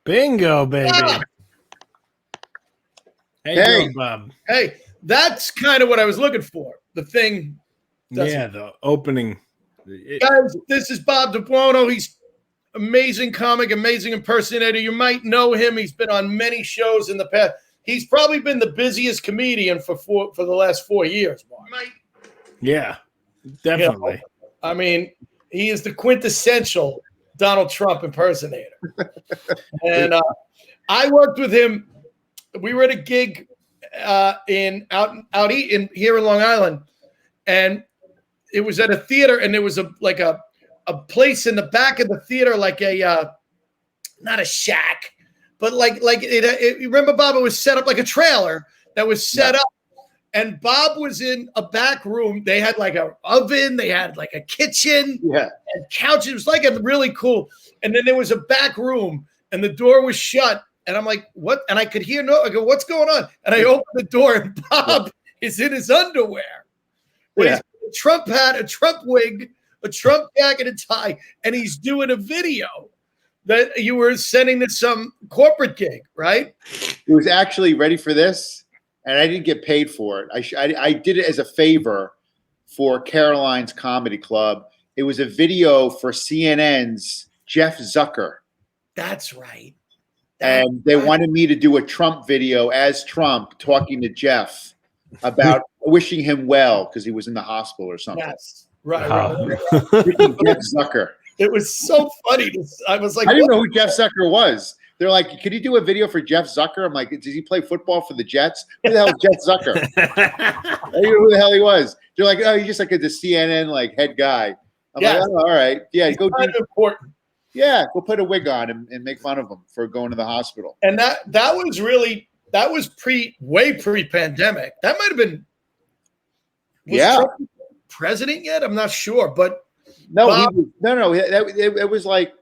Bingo, baby. Bob! Hey, Bob. Hey, that's kind of what I was looking for. The thing. The opening. Guys, this is Bob DiBuono. He's amazing comic, amazing impersonator. You might know him. He's been on many shows in the past. He's probably been the busiest comedian for the last 4 years, Mark. Yeah, definitely. You know, I mean, he is the quintessential Donald Trump impersonator. And I worked with him. We were at a gig here in Long Island, and it was at a theater, and there was a place in the back of the theater, like not a shack, but like it. Remember, Bob? It was set up like a trailer that was set up, and Bob was in a back room. They had like an oven, they had like a kitchen, and couches. It was like a really cool. And then there was a back room, and the door was shut. And I'm like, what? And I could hear I go, what's going on? And I open the door, and Bob is in his underwear. He's a Trump hat, a Trump wig, a Trump jacket and tie, and he's doing a video that you were sending to some corporate gig, right? It was actually ready for this, and I didn't get paid for it. I did it as a favor for Caroline's Comedy Club. It was a video for CNN's Jeff Zucker. That's right. And they wanted me to do a Trump video as Trump talking to Jeff about wishing him well because he was in the hospital or something. Yes, right. Jeff Zucker. It was so funny. I was like, I didn't know who Jeff Zucker was. They're like, could you do a video for Jeff Zucker? I'm like, does he play football for the Jets? Who the hell is Jeff Zucker? I didn't know who the hell he was. They're like, oh, he's just like the CNN like head guy. I'm like, oh, all right. Yeah, go do important. Yeah, go put a wig on and make fun of him for going to the hospital. And that was way pre-pandemic. That might have been Trump president yet? I'm not sure, but no. It was like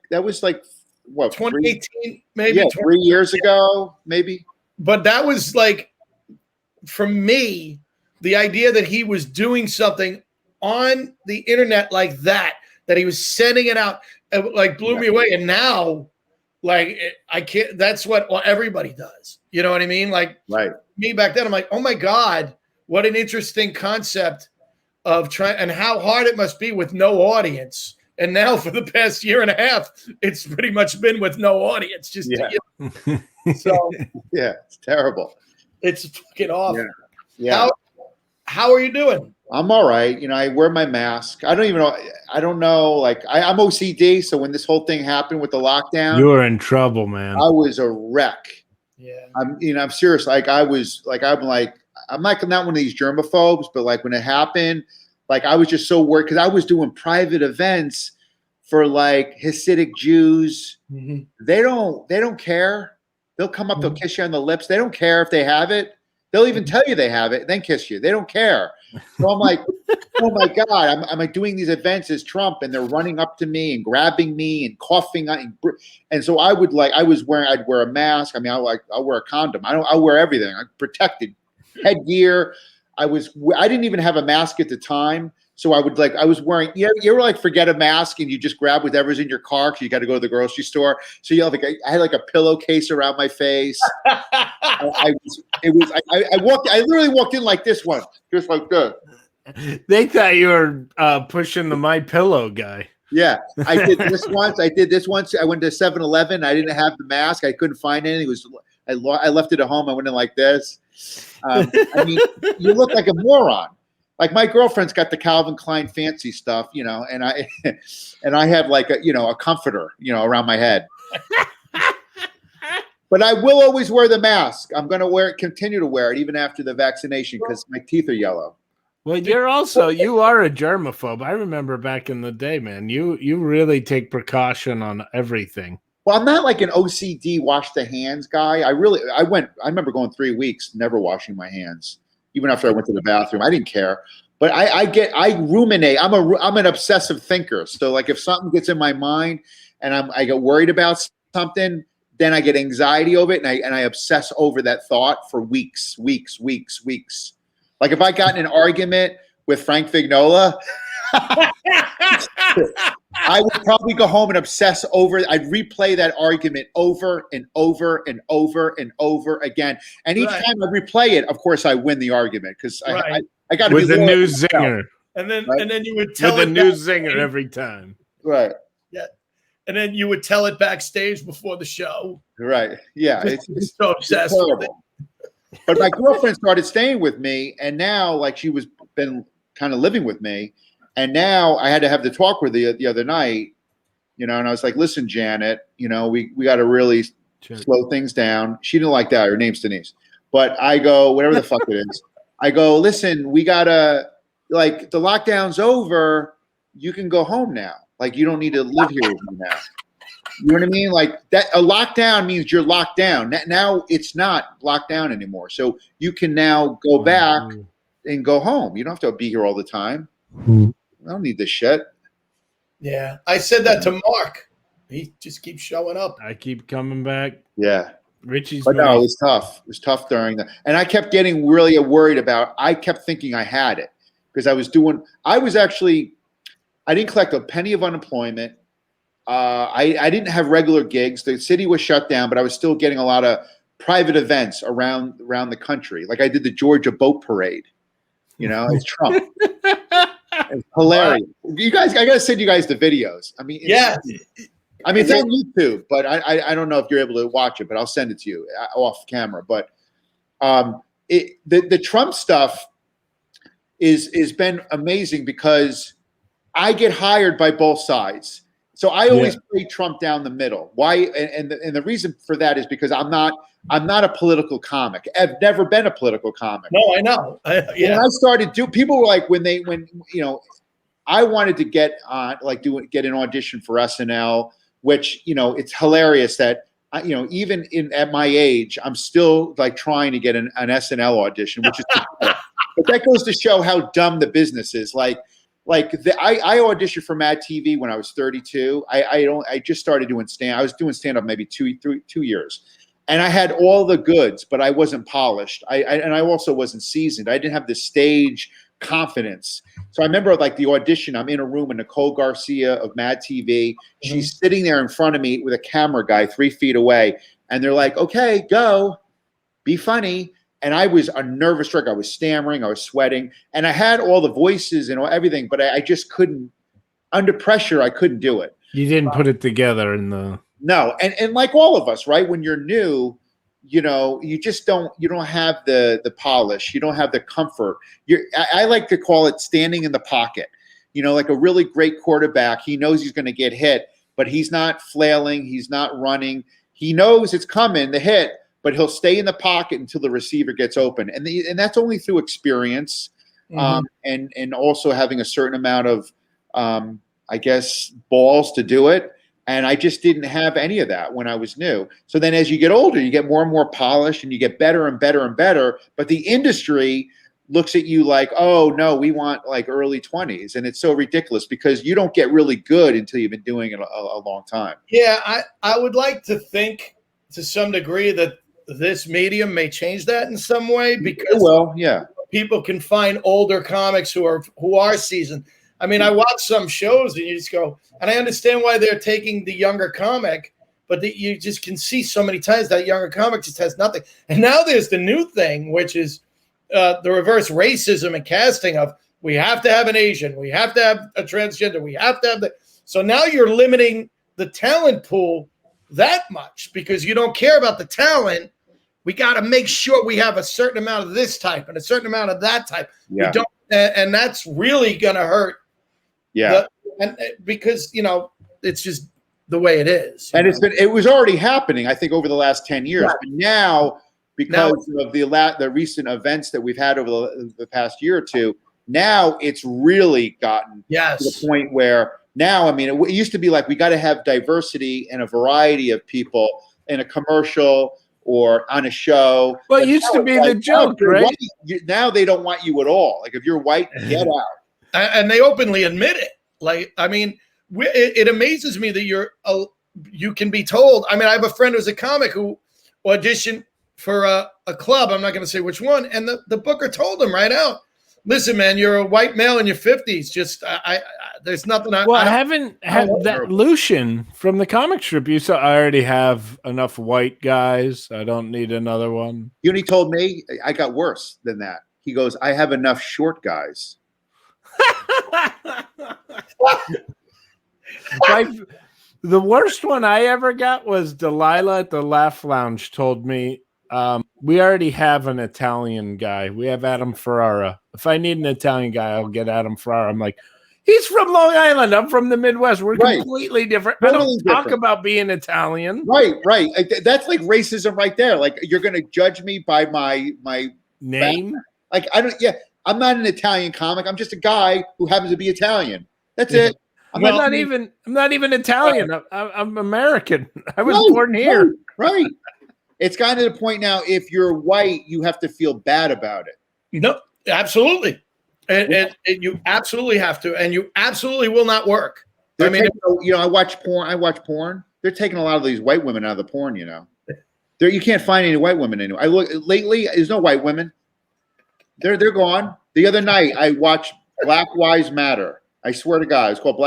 what 2018, maybe 3 years ago, maybe. But that was like, for me, the idea that he was doing something on the internet like that he was sending it out. It like blew me away. And now, like, I can't, that's what everybody does. You know what I mean? Like, me back then, I'm like, oh my God, what an interesting concept of trying, and how hard it must be with no audience. And now for the past year and a half, it's pretty much been with no audience. Just so it's terrible. It's fucking awful. Yeah. How are you doing? I'm all right. You know, I wear my mask. I don't know. Like I'm OCD. So when this whole thing happened with the lockdown, you were in trouble, man. I was a wreck. Yeah. I'm serious. Like I'm not one of these germaphobes, but like when it happened, like I was just so worried because I was doing private events for like Hasidic Jews. Mm-hmm. They don't care. They'll come up, they'll kiss you on the lips. They don't care if they have it. They'll even tell you they have it, then kiss you. They don't care. So I'm like, oh my God, I'm like doing these events as Trump, and they're running up to me and grabbing me and coughing. And so I'd wear a mask. I mean, I'll wear a condom. I'll wear everything. I'm protected, headgear. I didn't even have a mask at the time. So I was wearing, you ever like forget a mask and you just grab whatever's in your car because you got to go to the grocery store. So I had like a pillowcase around my face. I literally walked in like this one, just like this. They thought you were pushing the My Pillow guy. Yeah, I did this once. I went to 7-Eleven. I didn't have the mask. I couldn't find anything. I left it at home. I went in like this. I mean, you look like a moron. Like my girlfriend's got the Calvin Klein fancy stuff, you know, and I have like a comforter, around my head. But I will always wear the mask. I'm going to continue to wear it even after the vaccination because my teeth are yellow. Well, you are a germaphobe. I remember back in the day, man, you really take precaution on everything. Well, I'm not like an OCD wash the hands guy. I remember going 3 weeks, never washing my hands. Even after I went to the bathroom, I didn't care. But I ruminate. I'm an obsessive thinker. So like if something gets in my mind and I get worried about something, then I get anxiety over it and I obsess over that thought for weeks. Like if I got in an argument with Frank Vignola, I would probably go home and obsess over. I'd replay that argument over and over and over and over again. And each time I replay it, of course, I win the argument because I got to be with the new zinger. And then right? and then you would tell with it a new backstage. zinger every time. Right. Yeah. And then you would tell it backstage before the show. Right. Yeah. It's so obsessed with it. But my girlfriend started staying with me, and now like she was been kind of living with me, and now I had to have the talk with her the other night, and I was like, listen, Janet, we got to really slow things down. She didn't like that. Her name's Denise. But I go, whatever the fuck it is. I go, listen, we got to, like, the lockdown's over. You can go home now. Like, you don't need to live here with me now. You know what I mean? Like that, a lockdown means you're locked down. Now it's not locked down anymore. So you can now go back and go home. You don't have to be here all the time. I don't need this shit. Yeah. I said that to Mark. He just keeps showing up. I keep coming back. Yeah. Richie's. But no, it was tough. It was tough during that. And I kept getting really worried I kept thinking I had it because I didn't collect a penny of unemployment. I didn't have regular gigs. The city was shut down, but I was still getting a lot of private events around the country. Like I did the Georgia Boat Parade. It's Trump. It's hilarious. You guys, I gotta send you guys the videos. I mean, it's on YouTube, but I don't know if you're able to watch it, but I'll send it to you off camera. But the Trump stuff is been amazing because I get hired by both sides. So I always play Trump down the middle. Why? And the reason for that is because I'm not a political comic. I've never been a political comic. No, I know. When I started people were like when I wanted to get on get an audition for SNL, which it's hilarious that even at my age I'm still like trying to get an SNL audition, which is but that goes to show how dumb the business is. I auditioned for Mad TV when I was 32. I just started doing I was doing stand up maybe 2 years, and I had all the goods, but I wasn't polished. And I also wasn't seasoned. I didn't have the stage confidence. So I remember like the audition. I'm in a room with Nicole Garcia of Mad TV. She's sitting there in front of me with a camera guy 3 feet away, and they're like, "Okay, go, be funny." And I was a nervous wreck. I was stammering. I was sweating. And I had all the voices and everything, but I just couldn't. Under pressure, I couldn't do it. You didn't put it together in the. No. And like all of us, right? When you're new, you just don't have the polish. You don't have the comfort. I like to call it standing in the pocket. Like a really great quarterback. He knows he's going to get hit, but he's not flailing. He's not running. He knows it's coming, the hit, but he'll stay in the pocket until the receiver gets open. And that's only through experience and also having a certain amount of, I guess, balls to do it. And I just didn't have any of that when I was new. So then as you get older, you get more and more polished and you get better and better and better. But the industry looks at you like, oh, no, we want like early 20s. And it's so ridiculous because you don't get really good until you've been doing it a long time. Yeah, I would like to think to some degree that this medium may change that in some way because people can find older comics who are seasoned. I mean, I watch some shows and you just go, and I understand why they're taking the younger comic, but you just can see so many times that younger comic just has nothing. And now there's the new thing, which is the reverse racism and casting of we have to have an Asian, we have to have a transgender, we have to have so now you're limiting the talent pool that much because you don't care about the talent. We got to make sure we have a certain amount of this type and a certain amount of that type. Yeah. We don't, and that's really going to hurt. Yeah. Because, it's just the way it is. And it was already happening, I think, over the last 10 years. Right. But now, because of the recent events that we've had over the past year or two, now it's really gotten to the point where now, I mean, it used to be like we got to have diversity and a variety of people in a commercial or on a show. Well, it used to be the joke, right? White, now they don't want you at all. Like if you're white, get out. And they openly admit it. Like, I mean, it amazes me that you can be told. I mean, I have a friend who's a comic who auditioned for a club. I'm not going to say which one. And the booker told him right out, Listen, man, you're a white male in your 50s. Just there's nothing. Well, I haven't had that Lucian from the comic strip. You saw. I already have enough white guys. I don't need another one. You know, he told me I got worse than that. He goes, I have enough short guys. The worst one I ever got was Delilah at the Laugh Lounge told me, we already have an Italian guy. We have Adam Ferrara. If I need an Italian guy, I'll get Adam Ferrara. I'm like, he's from Long Island. I'm from the Midwest. We're completely different. I don't talk about being Italian. Right. That's like racism right there. Like, you're going to judge me by my name. Like, I'm not an Italian comic. I'm just a guy who happens to be Italian. That's it. I'm not even Italian. I'm American. I was born here. Right. It's gotten to the point now, if you're white, you have to feel bad about it. No, absolutely. And you absolutely have to, and you absolutely will not work. I mean, I watch porn. They're taking a lot of these white women out of the porn, you know. You can't find any white women anymore. I look lately, there's no white women. They're gone. The other night I watched Black Lives Matter. I swear to God, it's called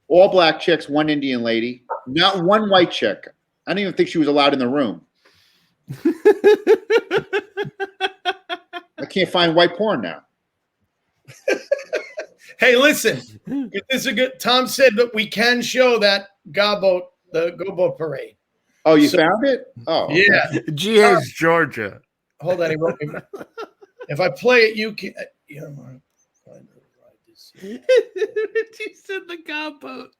all black chicks, one Indian lady, not one white chick. I don't even think she was allowed in the room. I can't find white porn now. Hey, listen, this is a good. Tom said that we can show that the Go Boat Parade. Oh, you found it? Oh, yeah. GA's Georgia. Hold on, he wrote me. If I play it, you can. He said the God boat.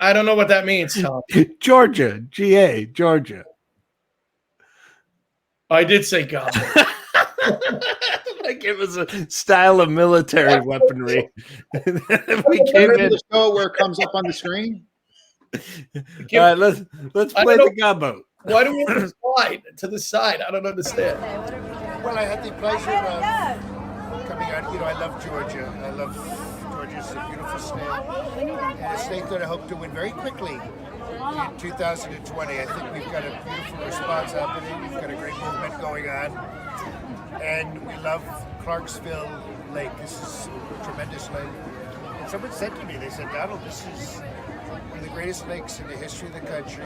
I don't know what that means, Tom. Georgia, GA, Georgia. I did say God. Like it was a style of military weaponry. We came in the show where it comes up on the screen. All right, let's play the God boat. Why do we want to slide to the side? I don't understand. Well, I had the pleasure of coming out. You know, I love Georgia. Georgia's a beautiful state, and a state that I hope to win very quickly in 2020. I think we've got a beautiful response happening. We've got a great movement going on, and we love Clarksville Lake. This is a tremendous lake. And someone said to me, they said, Donald, this is one of the greatest lakes in the history of the country,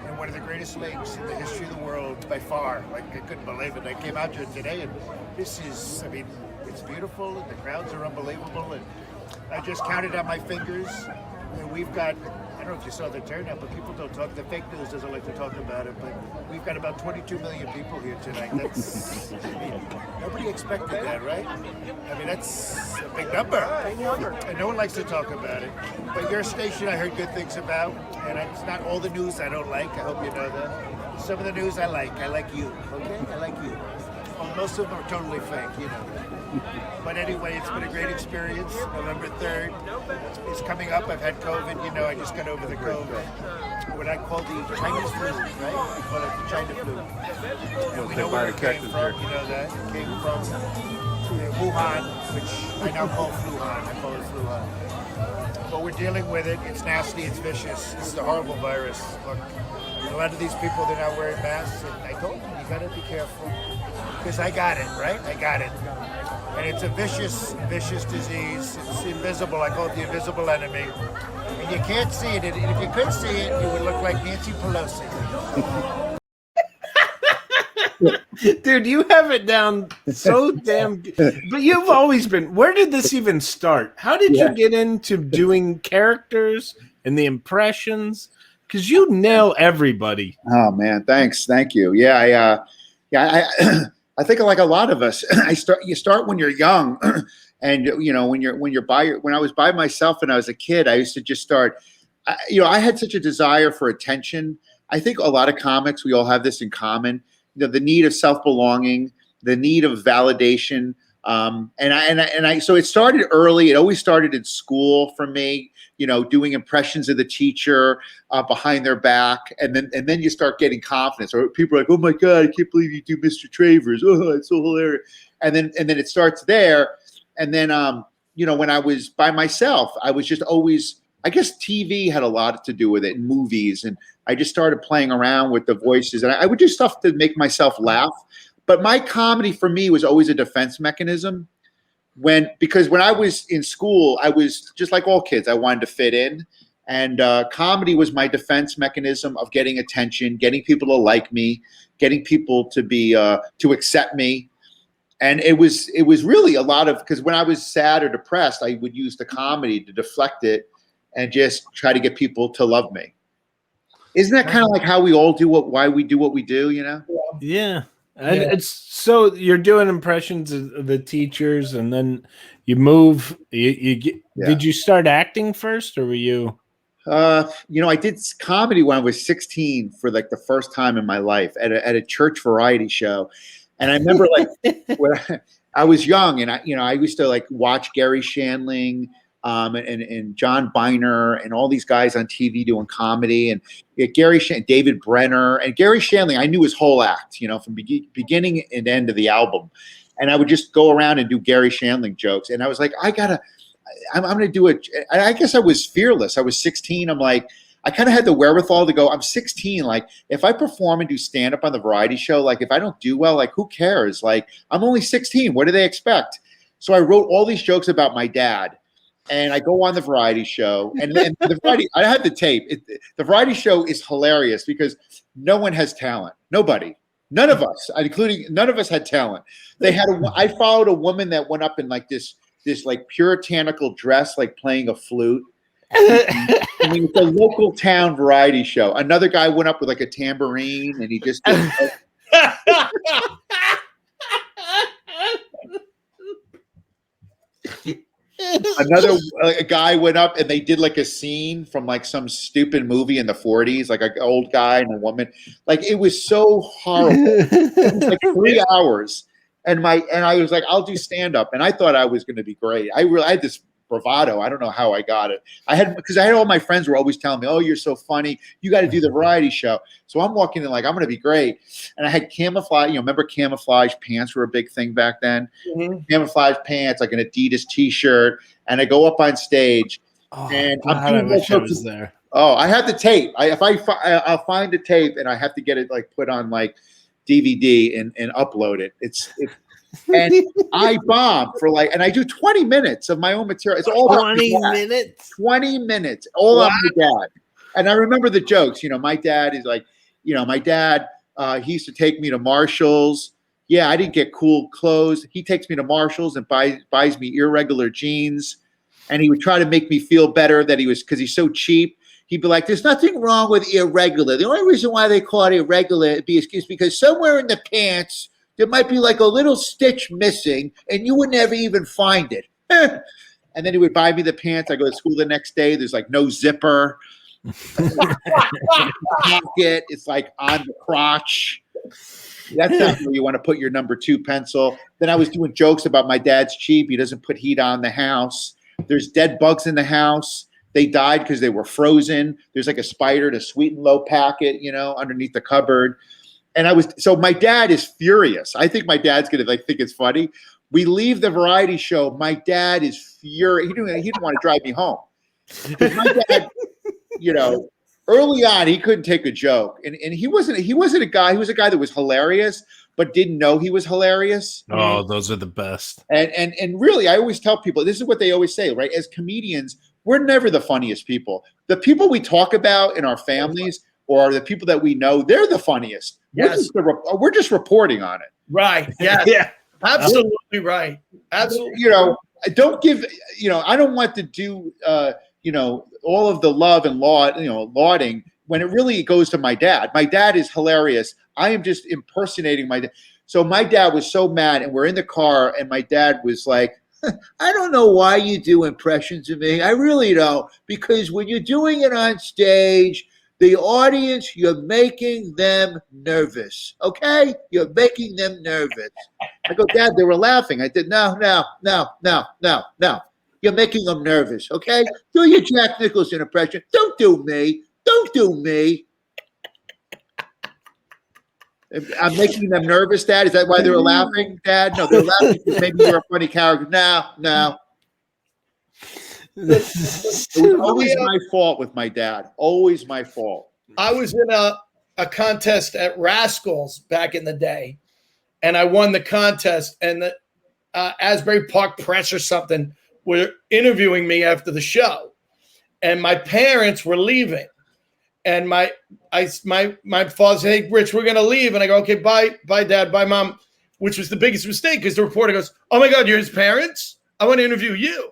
and one of the greatest lakes in the history of the world by far. Like, I couldn't believe it. I came out here today, and this is, I mean, it's beautiful, and the crowds are unbelievable, and I just counted on my fingers, and we've got, I don't know if you saw the turnout, but people don't talk, the fake news doesn't like to talk about it, but we've got about 22 million people here tonight. That's, I mean, nobody expected that, right? I mean, that's a big number, and no one likes to talk about it. But your station I heard good things about, and it's not all the news I don't like, I hope you know that. Some of the news I like you, okay? I like you. Well, most of them are totally fake, you know that. But anyway, it's been a great experience. November 3rd is coming up. I've had COVID, you know, I just got over the COVID. What I call the Chinese flu, right? We call it the China flu. And we know where it came from, you know that. It came from Wuhan, which I now call Fluhan. I call it Fluhan. But we're dealing with it. It's nasty, it's vicious. This is a horrible virus. Look, a lot of these people, they're not wearing masks. And I told them, you gotta be careful. Because I got it, right? I got it. And it's a vicious, vicious disease. It's invisible. I call it the invisible enemy. And you can't see it. And if you could see it, you would look like Nancy Pelosi. Dude, you have it down so damn good. But you've always been, where did this even start? How did you get into doing characters and the impressions? Because you nail everybody. Oh, man. Thanks. Thank you. Yeah, I think like a lot of us, you start when you're young, and you know when I was by myself and I was a kid, I used to just start. I had such a desire for attention. I think a lot of comics, we all have this in common. You know, the need of self-belonging, the need of validation, so it started early. It always started in school for me. You know, doing impressions of the teacher behind their back, and then you start getting confidence. Or people are like, "Oh my God, I can't believe you do Mr. Travers! Oh, it's so hilarious!" And then it starts there. And then when I was by myself, I was just always. I guess TV had a lot to do with it, and movies, and I just started playing around with the voices, and I would do stuff to make myself laugh. But my comedy for me was always a defense mechanism. because when I was in school, I was just like all kids. I wanted to fit in, and comedy was my defense mechanism of getting attention, getting people to like me, getting people to be to accept me. And it was really a lot of, because when I was sad or depressed, I would use the comedy to deflect it and just try to get people to love me. Isn't that kind of like how we all do why we do what we do, you know? Yeah. And it's so you're doing impressions of the teachers, and then you move. Did you start acting first, or were you? I did comedy when I was 16 for like the first time in my life at a church variety show. And I remember like when I was young, and I used to like watch Gary Shandling and John Biner and all these guys on TV doing comedy, and David Brenner and Gary Shandling. I knew his whole act, from beginning and end of the album. And I would just go around and do Gary Shandling jokes. And I was like, I'm going to do it. I guess I was fearless. I was 16. I'm like, I kind of had the wherewithal to go, I'm 16. Like, if I perform and do stand-up on the variety show, like, if I don't do well, like, who cares? Like, I'm only 16. What do they expect? So I wrote all these jokes about my dad. And I go on the variety show. And then I had the tape. The variety show is hilarious because no one has talent. Nobody. None of us, including none of us had talent. I followed a woman that went up in like this like puritanical dress, like playing a flute. I mean, it's a local town variety show. Another guy went up with like a tambourine, and he just did, a guy went up and they did like a scene from like some stupid movie in the 40s, like an old guy and a woman. Like, it was so horrible. It was like 3 hours. And I was like, I'll do stand up. And I thought I was going to be great. I had this bravado. I don't know how I got it. Because I had all my friends were always telling me, oh, you're so funny. You got to do the variety show. So I'm walking in like, I'm going to be great. And I had camouflage, remember camouflage pants were a big thing back then? Mm-hmm. Camouflage pants, like an Adidas t-shirt. And I go up on stage and I wish I was there. Oh, I have the tape. I'll find the tape and I have to get it like put on like DVD and upload it. And I bomb for like, and I do 20 minutes of my own material. It's all 20 minutes. 20 minutes, all on my dad. And I remember the jokes. My dad is like, my dad, he used to take me to Marshall's. Yeah, I didn't get cool clothes. He takes me to Marshall's and buys me irregular jeans. And he would try to make me feel better because he's so cheap. He'd be like, there's nothing wrong with irregular. The only reason why they call it irregular is because somewhere in the pants, there might be like a little stitch missing and you would never even find it. And then he would buy me the pants. I go to school the next day. There's like no zipper. Pocket. It's like on the crotch. That's not where you want to put your number 2 pencil. Then I was doing jokes about my dad's cheap. He doesn't put heat on the house. There's dead bugs in the house. They died because they were frozen. There's like a spider in a Sweet and Low packet, underneath the cupboard. And so my dad is furious. I think my dad's going to think it's funny. We leave the variety show. My dad is furious. He didn't want to drive me home. Because my dad, early on, he couldn't take a joke. And he wasn't a guy. He was a guy that was hilarious, but didn't know he was hilarious. Oh, those are the best. And really, I always tell people, this is what they always say, right? As comedians, we're never the funniest people. The people we talk about in our families or the people that we know, they're the funniest. Yes. We're just reporting on it. Right. Yeah. Yeah. Absolutely right. Absolutely. Don't give, I don't want to do, all of the love and lauding when it really goes to my dad. My dad is hilarious. I am just impersonating my dad. So my dad was so mad, and we're in the car, and my dad was like, I don't know why you do impressions of me. I really don't. Because when you're doing it on stage, the audience, you're making them nervous. Okay? You're making them nervous. I go, Dad, they were laughing. I said, no. You're making them nervous. Okay? Do your Jack Nicholson impression. Don't do me. Don't do me. I'm making them nervous, Dad. Is that why they were laughing, Dad? No, they're laughing because maybe you're a funny character. No. It was always my fault with my dad. Always my fault. I was in a contest at Rascals back in the day, and I won the contest. And Asbury Park Press or something were interviewing me after the show, and my parents were leaving, and my father said, "Hey, Rich, we're gonna leave," and I go, "Okay, bye, Dad, bye, Mom," which was the biggest mistake because the reporter goes, "Oh my God, you're his parents? I want to interview you."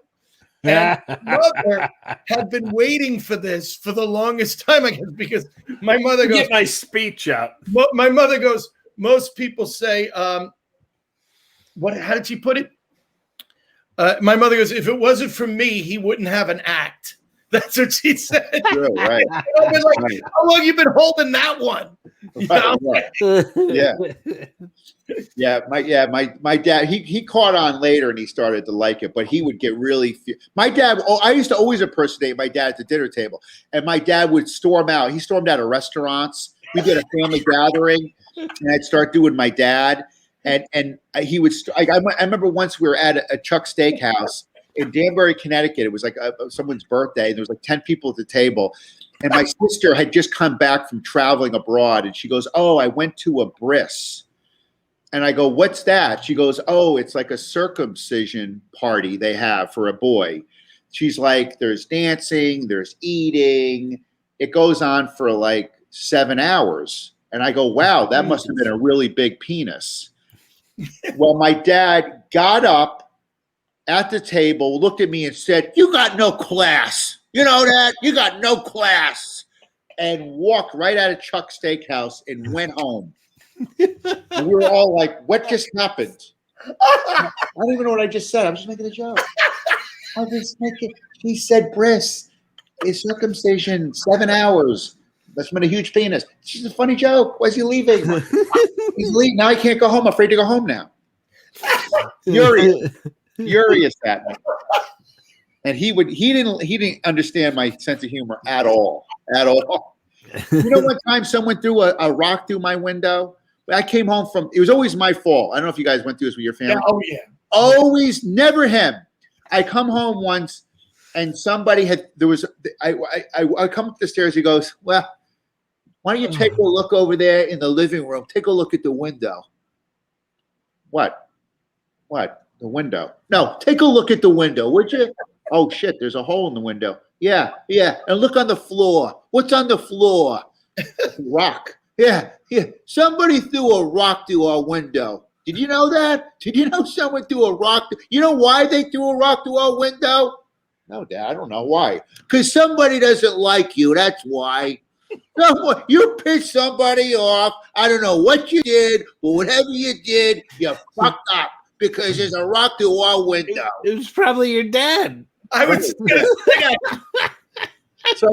And mother had been waiting for this for the longest time, I guess, because my mother goes, "Get my speech out." My mother goes, most people say, what? How did she put it? My mother goes, if it wasn't for me, he wouldn't have an act. That's what she said. True, right. I was like, Right. how long you been holding that one? You know? Yeah. My dad, he caught on later and he started to like it, but he would get really, my dad, I used to always impersonate my dad at the dinner table, and my dad would storm out. He stormed out of restaurants. We did a family gathering, and I'd start doing my dad. And he would, I remember once we were at a Chuck Steakhouse in Danbury, Connecticut. It was like someone's birthday, and there was like 10 people at the table. And my sister had just come back from traveling abroad, and she goes, "Oh, I went to a bris." And I go, "What's that?" She goes, "Oh, it's like a circumcision party they have for a boy." She's like, "There's dancing, there's eating. It goes on for like 7 hours." And I go, "Wow, that must have been a really big penis." Well, my dad got up at the table, looked at me and said, "You got no class. You know that? You got no class." And walked right out of Chuck Steakhouse and went home. And we were all like, "What just happened?" I don't even know what I just said. I'm just making a joke. I was making, he said, "Bris, is circumcision 7 hours. That's been a huge penis." She's a funny joke. Why's he leaving? He's leaving. Now I can't go home. I'm afraid to go home now. Furious at me. And he didn't understand my sense of humor at all. At all. You know, one time someone threw a rock through my window. I came home from, it was always my fault. I don't know if you guys went through this with your family. Yeah, oh yeah. Always, never him. I come home once and somebody I come up the stairs. He goes, "Well, why don't you take a look over there in the living room? Take a look at the window." What? The window? No, take a look at the window, would you? "Oh shit, there's a hole in the window." Yeah. And look on the floor. What's on the floor? Rock. Yeah. Somebody threw a rock through our window. Did you know that? Did you know someone threw a rock? You know why they threw a rock through our window? No, Dad, I don't know why. Because somebody doesn't like you. That's why. You pissed somebody off. I don't know what you did, but whatever you did, you fucked up because there's a rock through our window. It was probably your dad. I was gonna say So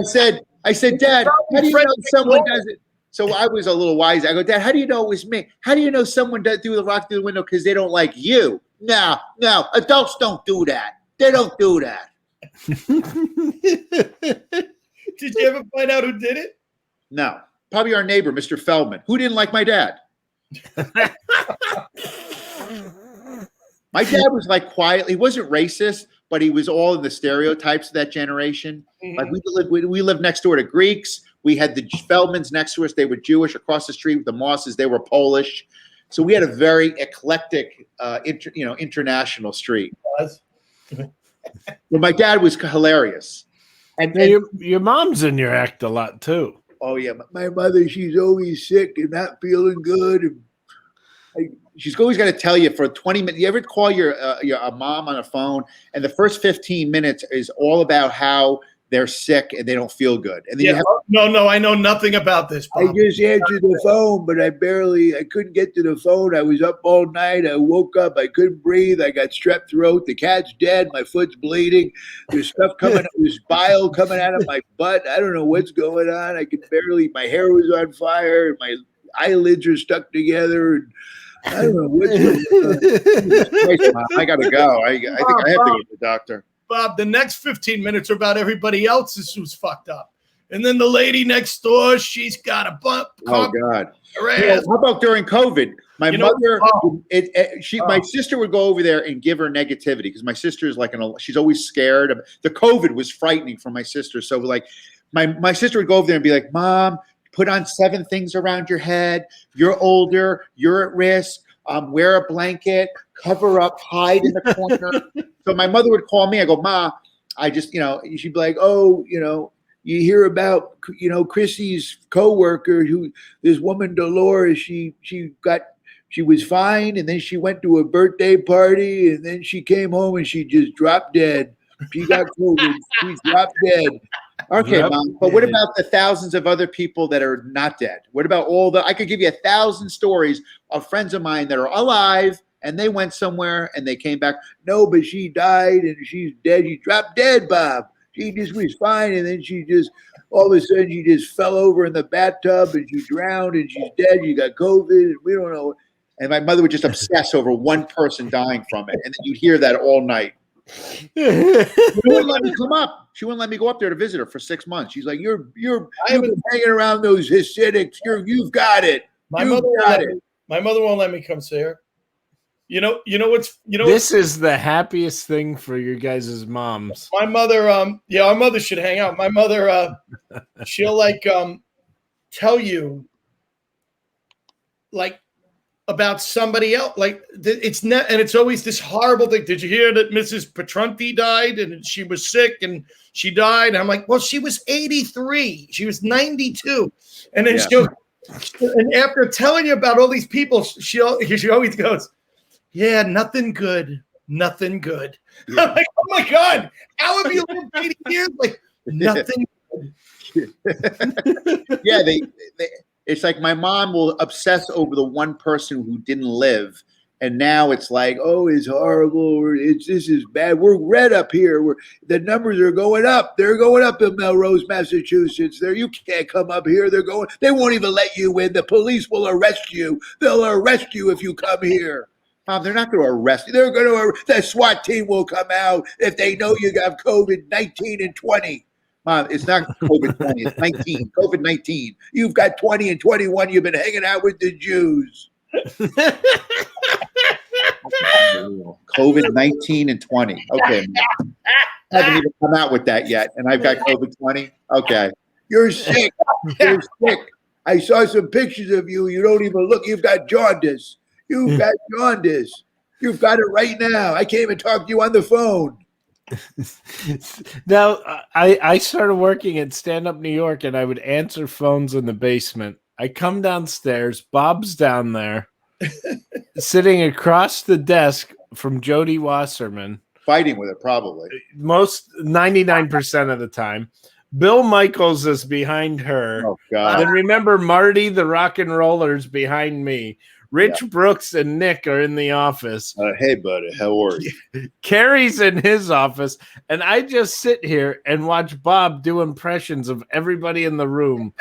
I said, "Dad, how do you know someone does it?" So I was a little wise. I go, "Dad, how do you know it was me? How do you know someone threw the rock through the window because they don't like you?" No, adults don't do that. They don't do that. Did you ever find out who did it? No, probably our neighbor, Mr. Feldman, who didn't like my dad. My dad was like quietly, he wasn't racist, but he was all in the stereotypes of that generation. Mm-hmm. Like we lived next door to Greeks. We had the Feldmans next to us. They were Jewish. Across the street with the Mosses, they were Polish. So we had a very eclectic, international street. Well, my dad was hilarious. And your mom's in your act a lot too. Oh yeah, my mother, she's always sick and not feeling good. And she's always got to tell you for 20 minutes. You ever call your mom on a phone, and the first 15 minutes is all about how they're sick and they don't feel good. And then no, I know nothing about this, Bob. I just answered the phone, but I couldn't get to the phone. I was up all night. I woke up. I couldn't breathe. I got strep throat. The cat's dead. My foot's bleeding. There's stuff coming. There's bile coming out of my butt. I don't know what's going on. I could barely. My hair was on fire. My eyelids are stuck together. And I don't know what's going on. I gotta go. I think I have to go to the doctor. Bob, the next 15 minutes are about everybody else's who's fucked up. And then the lady next door, she's got a bump. Oh, God. How about during COVID? My sister would go over there and give her negativity because my sister is she's always scared. The COVID was frightening for my sister. So like my sister would go over there and be like, "Mom, put on 7 things around your head. You're older. You're at risk. wear a blanket, cover up, hide in the corner. So my mother would call me. I go, Ma, I just, she'd be like, oh, you hear about, Chrissy's coworker who, this woman Dolores, she was fine, and then she went to a birthday party, and then she came home and she just dropped dead. She got COVID. She dropped dead. Okay, Mom, but what about the thousands of other people that are not dead? What about I could give you 1,000 stories of friends of mine that are alive and they went somewhere and they came back. No, but she died and she's dead. She dropped dead, Bob. She just was fine, and then she just, all of a sudden, she just fell over in the bathtub and she drowned and she's dead. She got COVID and we don't know. And my mother would just obsess over one person dying from it. And then you'd hear that all night. She wouldn't let me come up. She wouldn't let me go up there to visit her for 6 months. She's like, you've been hanging around those Hasidics. You've got it. My mother won't let me come see her. This is the happiest thing for your guys' moms. My mother, our mother should hang out. My mother, she'll tell you about somebody else. It's not, and it's always this horrible thing. Did you hear that Mrs. Petrunti died and she was sick and she died? And I'm like, well, she was 83. She was 92. And then and after telling you about all these people, she always goes, yeah, nothing good. Nothing good. Yeah. I'm like, oh my God, how have you lived 80 years? Nothing good. Yeah, it's like my mom will obsess over the one person who didn't live. And now it's like, oh, it's horrible. This is bad. We're red up here. The numbers are going up. They're going up in Melrose, Massachusetts. You can't come up here. They won't even let you in. The police will arrest you. They'll arrest you if you come here. Mom, they're not going to arrest you. The SWAT team will come out if they know you have COVID-19 and 20. Mom, it's not COVID-20. It's 19. COVID-19. You've got 20 and 21. You've been hanging out with the Jews. COVID-19 and 20. Okay. I haven't even come out with that yet, and I've got COVID-20. Okay. You're sick. You're sick. I saw some pictures of you. You don't even look. You've got jaundice. You've got jaundice. You've got it right now. I can't even talk to you on the phone. Now, I started working at Stand Up New York, and I would answer phones in the basement. I come downstairs. Bob's down there, sitting across the desk from Jody Wasserman. Fighting with it, probably. 99% of the time. Bill Michaels is behind her. Oh, God. And remember, Marty, the rock and rollers, behind me. Rich Brooks and Nick are in the office. Hey, buddy, how are you? Carrie's in his office, and I just sit here and watch Bob do impressions of everybody in the room.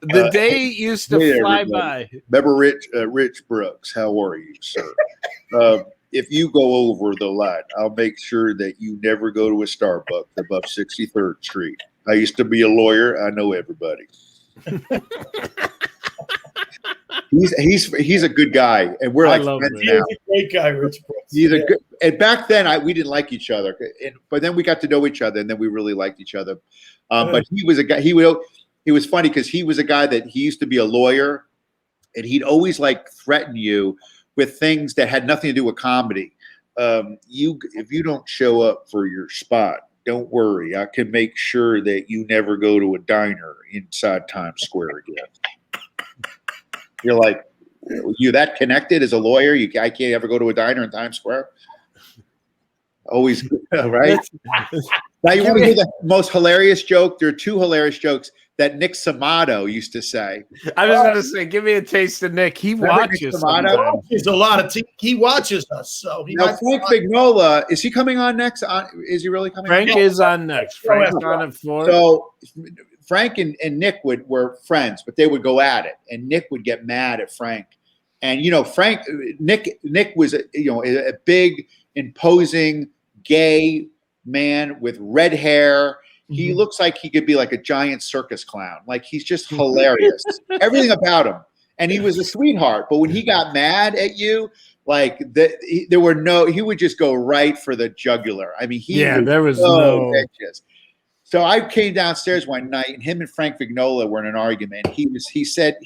The day used to fly by. Remember Rich Brooks? How are you, sir? If you go over the line, I'll make sure that you never go to a Starbucks above 63rd Street. I used to be a lawyer. I know everybody. He's a good guy, and we're like friends now. He's a great guy, Rich Brooks. He's a good. And back then, we didn't like each other, but then we got to know each other, and then we really liked each other. But he was a guy. He was funny because he was a guy that he used to be a lawyer, and he'd always threaten you with things that had nothing to do with comedy. If you don't show up for your spot, don't worry. I can make sure that you never go to a diner inside Times Square again. You're like, you that connected as a lawyer? I can't ever go to a diner in Times Square. Always, right? Now you want to hear the most hilarious joke? There are two hilarious jokes that Nick Samato used to say. I was going to say, give me a taste of Nick. He watches. There's a lot of he watches us. So now Frank Vignola, is he coming on next? Is he really coming? Frank is on next. Frank's on at 4. So Frank and Nick were friends, but they would go at it, and Nick would get mad at Frank. And Nick was a big, imposing gay man with red hair. He looks like he could be like a giant circus clown. Like, he's just hilarious. Everything about him. And he was a sweetheart. But when he got mad at you, he would just go right for the jugular. I mean, there was no bitches. So I came downstairs one night, and him and Frank Vignola were in an argument. He said,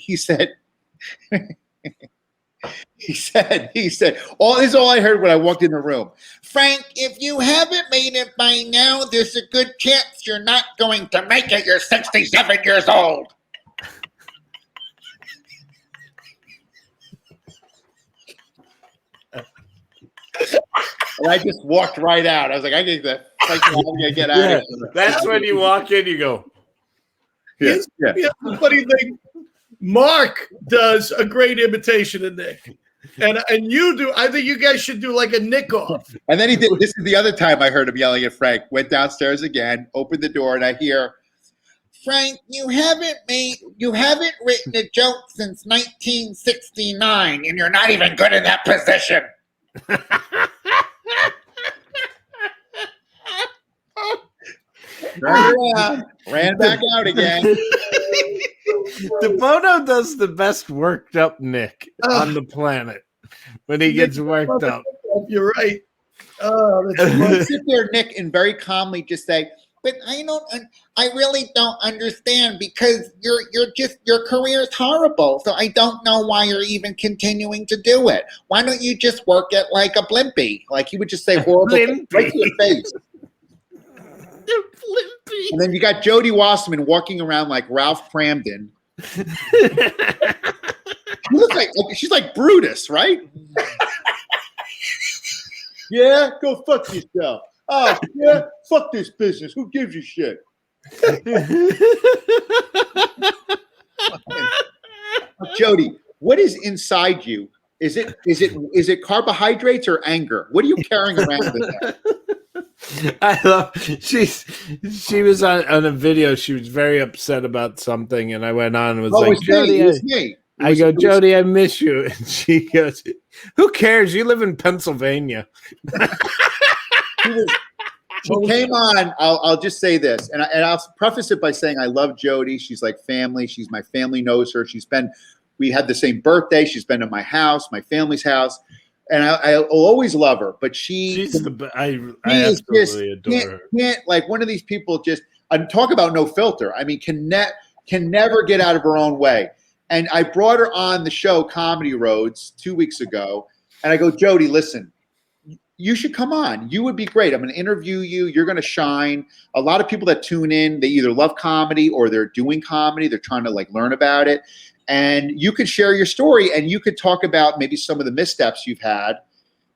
He said, this is all I heard when I walked in the room. Frank, if you haven't made it by now, there's a good chance you're not going to make it. You're 67 years old. And I just walked right out. I was like, I need to get out of here. That's when you walk in, you go. Yeah. Here's the funny thing. Mark does a great imitation of Nick. And you do. I think you guys should do like a Nick off. And then he did. This is the other time I heard him yelling at Frank. Went downstairs again, opened the door, and I hear, Frank, you haven't written a joke since 1969, and you're not even good in that position. Ran back out again. DiBuono does the best worked up Nick on the planet when he gets worked up. You're right. Sit there, Nick, and very calmly just say, but I really don't understand because your career is horrible. So I don't know why you're even continuing to do it. Why don't you just work it like a blimpie? Like he would just say horrible things right to your face. And then you got Jodie Wasserman walking around like Ralph Cramden. She's like Brutus, right? Yeah, go fuck yourself. Oh, yeah, fuck this business. Who gives a shit? Jodie, what is inside you? Is it carbohydrates or anger? What are you carrying around with that? I love she was on a video. She was very upset about something, and I went on and was like, Jodie, Jodie, I miss you. And she goes, who cares? You live in Pennsylvania. She came on. I'll just say this, and I'll preface it by saying I love Jodie. She's like family. She's my family knows her. We had the same birthday. She's been to my house, my family's house. And I'll always love her, but I absolutely adore her. Can't like one of these people just talk about no filter. I mean, can never get out of her own way. And I brought her on the show Comedy Roads 2 weeks ago, and I go, Jodie, listen, you should come on. You would be great. I'm going to interview you. You're going to shine. A lot of people that tune in, they either love comedy or they're doing comedy. They're trying to like learn about it. And you could share your story and you could talk about maybe some of the missteps you've had.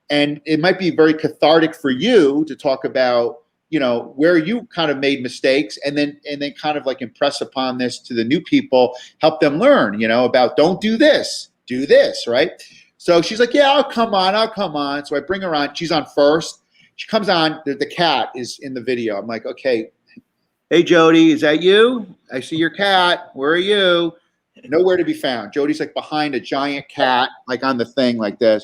And it might be very cathartic for you to talk about, where you kind of made mistakes and then kind of like impress upon this to the new people, help them learn, about don't do this, right? So she's like, yeah, I'll come on. So I bring her on. She's on first. She comes on. The cat is in the video. I'm like, okay. Hey, Jodie, is that you? I see your cat. Where are you? Nowhere to be found. Jodie's like behind a giant cat, like on the thing like this.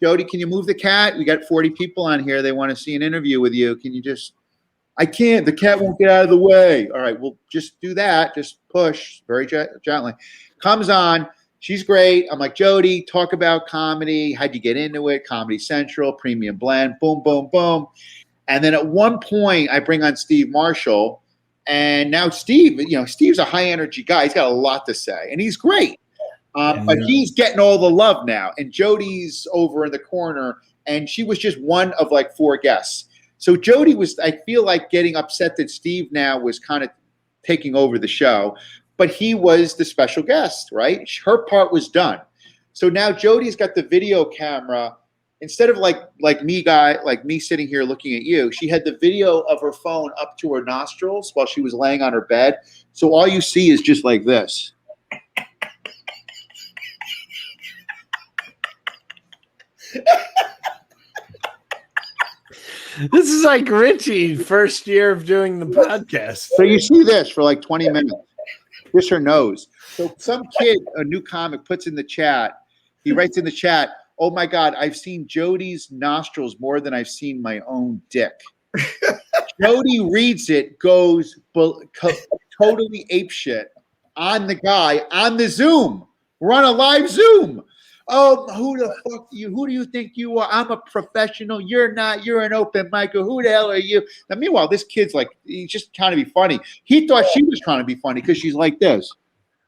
Jodie, can you move the cat? We got 40 people on here. They want to see an interview with you. Can you I can't. The cat won't get out of the way. All right, well, just do that. Just push very gently. Comes on. She's great. I'm like, Jodie, talk about comedy. How'd you get into it? Comedy Central, Premium Blend, boom, boom, boom. And then at one point, I bring on Steve Marshall. And now Steve's a high energy guy. He's got a lot to say, and he's great. But he's getting all the love now. And Jodie's over in the corner, and she was just one of like 4 guests. So Jodie was, I feel like, getting upset that Steve now was kind of taking over the show, but he was the special guest, right? Her part was done. So now Jodie's got the video camera. Instead of like me sitting here looking at you, she had the video of her phone up to her nostrils while she was laying on her bed. So all you see is just like this. This is like Richie, first year of doing the podcast. So you see this for like 20 minutes. Just her nose. So some kid, a new comic, puts in the chat. He writes in the chat, oh my God, I've seen Jodie's nostrils more than I've seen my own dick. Jodie reads it, goes totally apeshit on the guy on the Zoom. We're on a live Zoom. Oh, who the fuck you? Who do you think you are? I'm a professional. You're not. You're an open micer. Who the hell are you? Now, meanwhile, this kid's like, he's just trying to be funny. He thought she was trying to be funny because she's like this.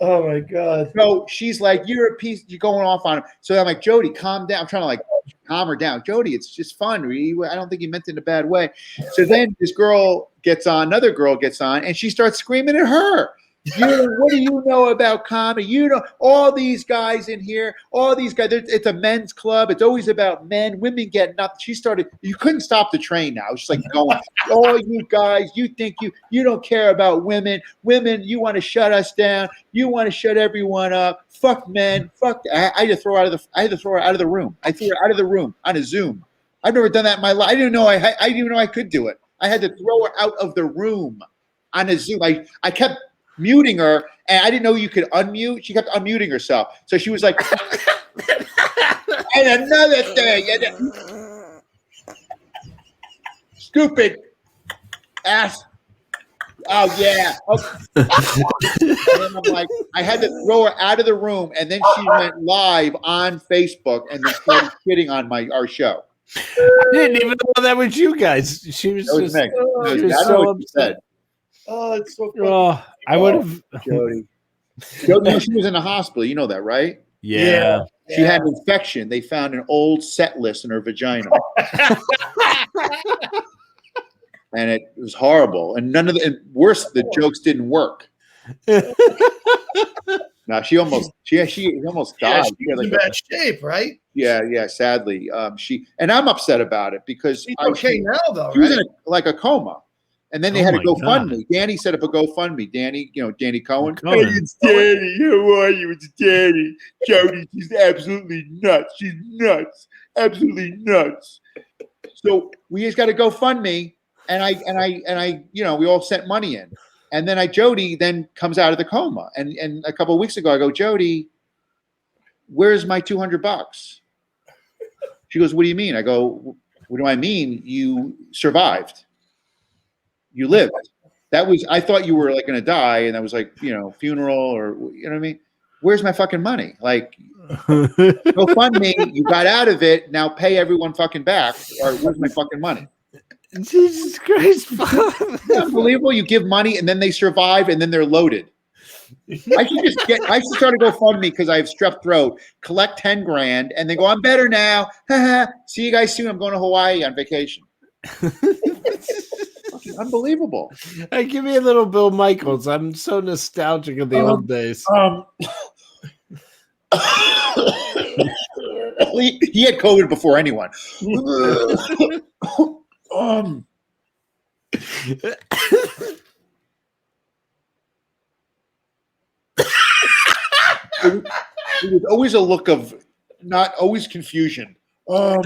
Oh my God. So she's like, you're a piece, you're going off on him. So I'm like, Jody, calm down. I'm trying to like calm her down. Jody, it's just fun. I don't think you meant it in a bad way. So then this girl gets on, another girl gets on, and she starts screaming at her. What do you know about comedy? You know, all these guys in here, all these guys, it's a men's club. It's always about men. Women get nothing. She started, you couldn't stop the train now. It's just like going, all you guys, you think you don't care about women. Women, you want to shut us down. You want to shut everyone up. Fuck men. Fuck. I had to throw her out of the room. I threw her out of the room on a Zoom. I've never done that in my life. I didn't know I could do it. I had to throw her out of the room on a Zoom. I kept muting her, and I didn't know you could unmute. She kept unmuting herself. So she was like, and another thing, stupid ass. Oh, yeah. Okay. And then I'm like, I had to throw her out of the room, and then she went live on Facebook and then started shitting on our show. I didn't even know that was you guys. She was just she was so upset. Oh, it's so funny. Oh, I would have. Jody, she was in the hospital. You know that, right? Yeah. She had an infection. They found an old set list in her vagina. And it was horrible. And worse, the jokes didn't work. No, she almost died. She was in bad shape, right? Yeah, sadly. And I'm upset about it because she's okay now, though, she was in a coma. And then they had a GoFundMe. God. Danny set up a GoFundMe. Danny, Danny Cohen. Cohen. Hey, it's Danny. How are you? It's Danny. Jody, she's absolutely nuts. She's nuts. Absolutely nuts. So we just got a GoFundMe, and I, we all sent money in. And then Jody then comes out of the coma. And a couple of weeks ago, I go, Jody, where's my $200? She goes, what do you mean? I go, what do I mean? You survived. You lived. I thought you were like going to die, and that was like, funeral or, you know what I mean? Where's my fucking money? Like, go fund me. You got out of it. Now pay everyone fucking back. Or where's my fucking money? Jesus Christ. Unbelievable. You give money and then they survive and then they're loaded. I should start a GoFundMe because I have strep throat, collect 10 grand and then go, I'm better now. See you guys soon. I'm going to Hawaii on vacation. Unbelievable. Hey, give me a little Bill Michaels. I'm so nostalgic of the old days. He had COVID before anyone. It was always a look of not always confusion. All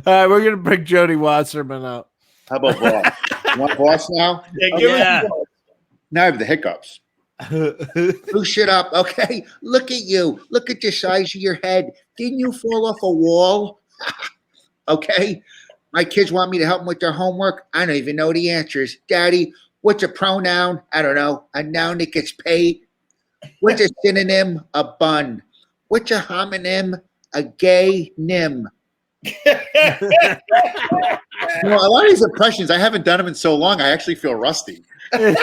right, we're gonna bring Jody Wasserman out. How about Boss? You want Boss now? Yeah. Now I have the hiccups. Who shit up? Okay, look at you. Look at the size of your head. Didn't you fall off a wall? Okay, my kids want me to help them with their homework. I don't even know the answers. Daddy, what's a pronoun? I don't know. A noun that gets paid. What's a synonym? A bun. What's a homonym? A gay nym. A lot of these impressions, I haven't done them in so long, I actually feel rusty. I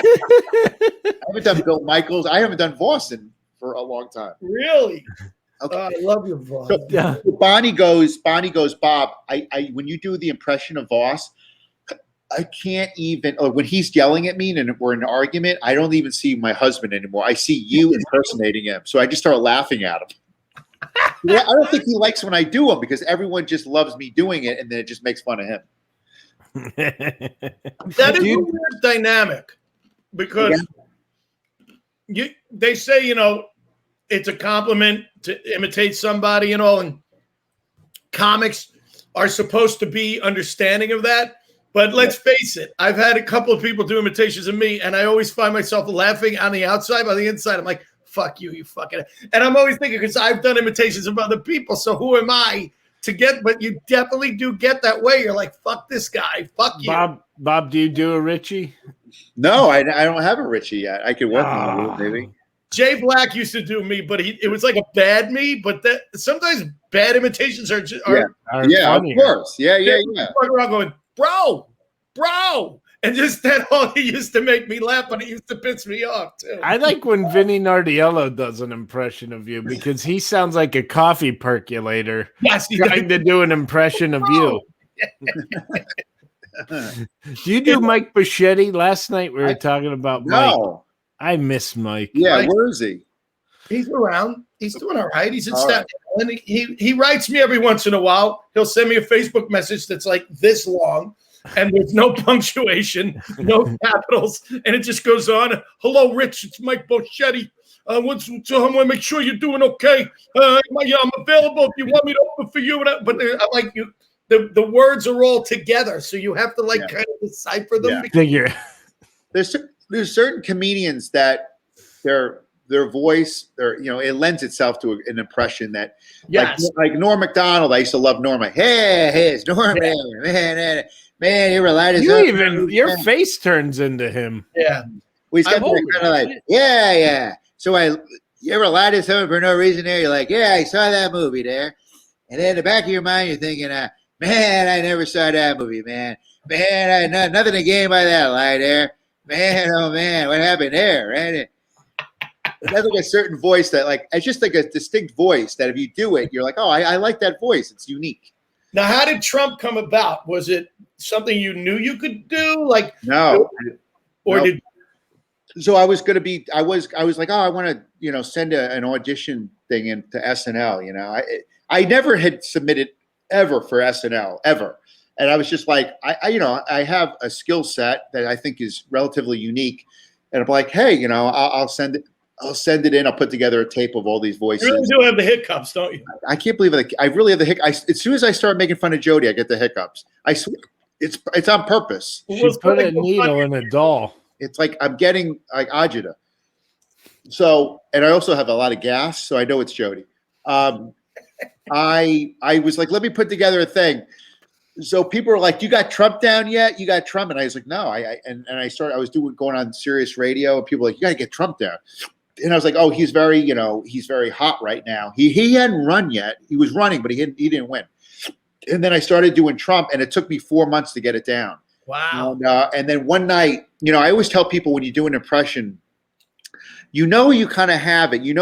haven't done Bill Michaels. I haven't done Boston for a long time. Really? Okay. I love your voice. So, yeah. Bonnie goes, Bob, I when you do the impression of Voss, I can't even, when he's yelling at me and we're in an argument, I don't even see my husband anymore. I see you impersonating him. So I just start laughing at him. Yeah, I don't think he likes when I do them because everyone just loves me doing it and then it just makes fun of him. That is a weird dynamic because they say, it's a compliment to imitate somebody and comics are supposed to be understanding of that. But let's face it, I've had a couple of people do imitations of me, and I always find myself laughing on the outside. By the inside, I'm like, fuck you, you fucking. And I'm always thinking, because I've done imitations of other people, so who am I to get? But you definitely do get that way. You're like, fuck this guy, fuck you. Bob, do you do a Richie? No, I don't have a Richie yet. I could work on it, maybe. Jay Black used to do me, but it was like a bad me. But sometimes bad imitations are funny. Of course. Yeah. Walking around going, bro. And just that all he used to make me laugh, but it used to piss me off too. I like when Vinny Nardiello does an impression of you because he sounds like a coffee percolator trying to do an impression of you. Do you do Mike Bichetti? Last night we were talking about Mike. I miss Mike. Yeah, where is he? He's around. He's doing all right. He's in Staten Island. He writes me every once in a while. He'll send me a Facebook message that's like this long, and there's no punctuation, no capitals, and it just goes on. Hello, Rich. It's Mike Bichetti. I want to make sure you're doing okay. I'm available if you want me to open for you. But I'm like you. The words are all together, so you have to kind of decipher them. Figure. There's certain comedians that their voice, it lends itself to an impression that, like Norm Macdonald. I used to love Norma. Hey, it's Norm, man, you realize your face turns into him. Yeah, we got kind of like, yeah. So you ever lied to someone for no reason? There, you're like, yeah, I saw that movie there, and then in the back of your mind, you're thinking, man, I never saw that movie, man. Man, I nothing to gain by that lie there. Man, oh man, what happened there? Right? It has like a certain voice that, it's just like a distinct voice that if you do it, you're like, oh, I like that voice. It's unique. Now, how did Trump come about? Was it something you knew you could do? No. Or did? So I was going to be. I was like, oh, I want to, send an audition thing into SNL. I never had submitted ever for SNL ever. And I was just like, I have a skill set that I think is relatively unique. And I'm like, hey, I'll send it. I'll send it in. I'll put together a tape of all these voices. You really do have the hiccups, don't you? I can't believe it. I really have the hiccups. As soon as I start making fun of Jody, I get the hiccups. I swear, it's on purpose. She put a needle in a doll. It's like I'm getting like agita. So, and I also have a lot of gas, so I know it's Jody. I was like, let me put together a thing. So people were like, you got Trump down yet? You got Trump? And I was like, no. I was going on Sirius Radio, and people were like, you got to get Trump down. And I was like, oh, he's very hot right now. He hadn't run yet. He was running, but he didn't win. And then I started doing Trump, and it took me 4 months to get it down. Wow. And then one night, I always tell people when you do an impression, you kind of have it. You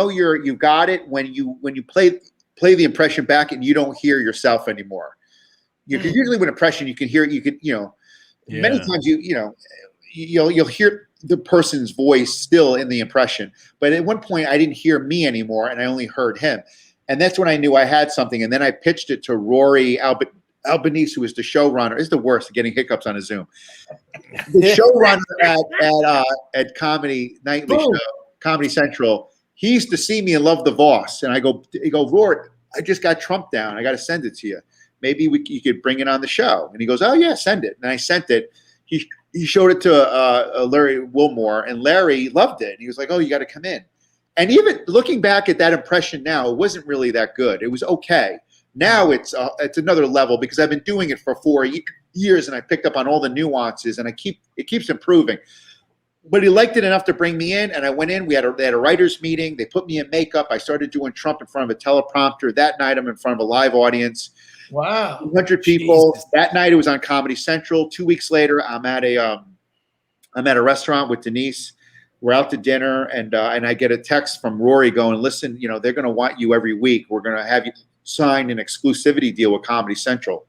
got it when you play the impression back and you don't hear yourself anymore. Because usually with impression, you can hear it. You could, many times you'll hear the person's voice still in the impression. But at one point, I didn't hear me anymore, and I only heard him. And that's when I knew I had something. And then I pitched it to Rory Albanese, who was the showrunner. It's the worst, getting hiccups on a Zoom. The showrunner at Comedy Nightly Show, Comedy Central. He used to see me and love the Voss. And he go, Rory, I just got Trump down. I got to send it to you. Maybe you could bring it on the show. And he goes, oh yeah, send it. And I sent it. He showed it to Larry Wilmore, and Larry loved it. And he was like, oh, you got to come in. And even looking back at that impression now, it wasn't really that good. It was okay. Now it's another level because I've been doing it for 4 years, and I picked up on all the nuances, and it keeps improving. But he liked it enough to bring me in, and I went in. They had a writers' meeting. They put me in makeup. I started doing Trump in front of a teleprompter. That night, I'm in front of a live audience. Wow, 200 people. Jesus. That night, it was on Comedy Central. 2 weeks later, I'm at a restaurant with Denise. We're out to dinner, and I get a text from Rory going, listen, they're going to want you every week. We're going to have you sign an exclusivity deal with Comedy Central.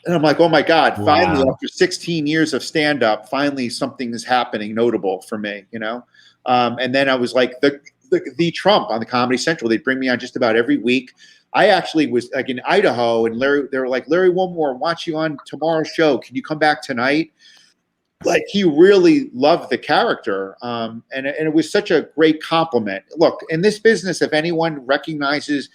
And I'm like, oh my God, finally, after 16 years of stand-up, finally something is happening notable for me, And then I was like, the Trump on the Comedy Central. They'd bring me on just about every week. I actually was like in Idaho, and they were like, Larry Wilmore wants you on tomorrow's show. Can you come back tonight? Like, he really loved the character. And it was such a great compliment. Look, in this business, if anyone recognizes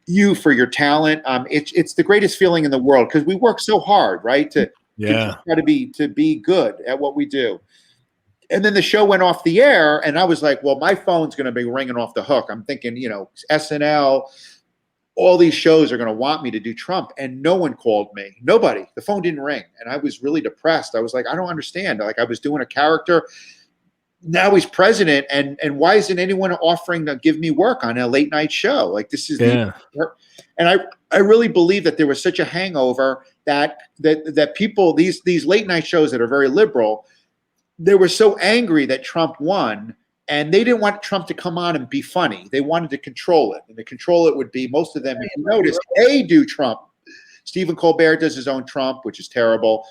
you for your talent, it's the greatest feeling in the world, because we work so hard, right? To try to be good at what we do. And then the show went off the air, and I was like, well, my phone's going to be ringing off the hook. I'm thinking, SNL, all these shows are going to want me to do Trump, and no one called me. Nobody. The phone didn't ring, and I was really depressed. I was like, I don't understand. Like, I was doing a character. Now he's president, and why isn't anyone offering to give me work on a late night show? Like, this is and I really believe that there was such a hangover, that people, these late night shows that are very liberal, they were so angry that Trump won, and they didn't want Trump to come on and be funny. They wanted to control it, and to control it would be, most of them, if you notice, they do Trump. Stephen Colbert does his own Trump, which is terrible.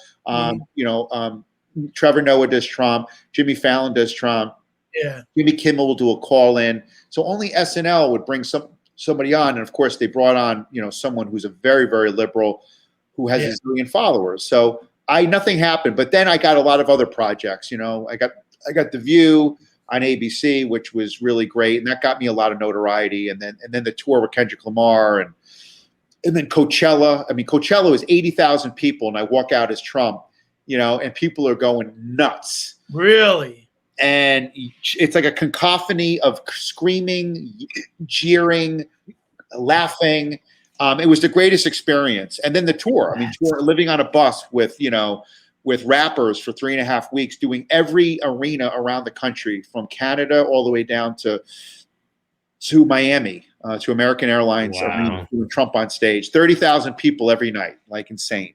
Trevor Noah does Trump. Jimmy Fallon does Trump. Yeah. Jimmy Kimmel will do a call in. So only SNL would bring somebody on, and of course they brought on someone who's a very, very liberal, who has a zillion followers. So nothing happened. But then I got a lot of other projects. I got The View on ABC, which was really great, and that got me a lot of notoriety. And then the tour with Kendrick Lamar, and then Coachella. I mean, Coachella was 80,000 people, and I walk out as Trump, and people are going nuts. Really? And it's like a cacophony of screaming, jeering, laughing. It was the greatest experience. And then the tour. I mean, living on a bus with rappers for 3.5 weeks, doing every arena around the country, from Canada all the way down to Miami, to American Airlines arena, doing Trump on stage. 30,000 people every night, like insane.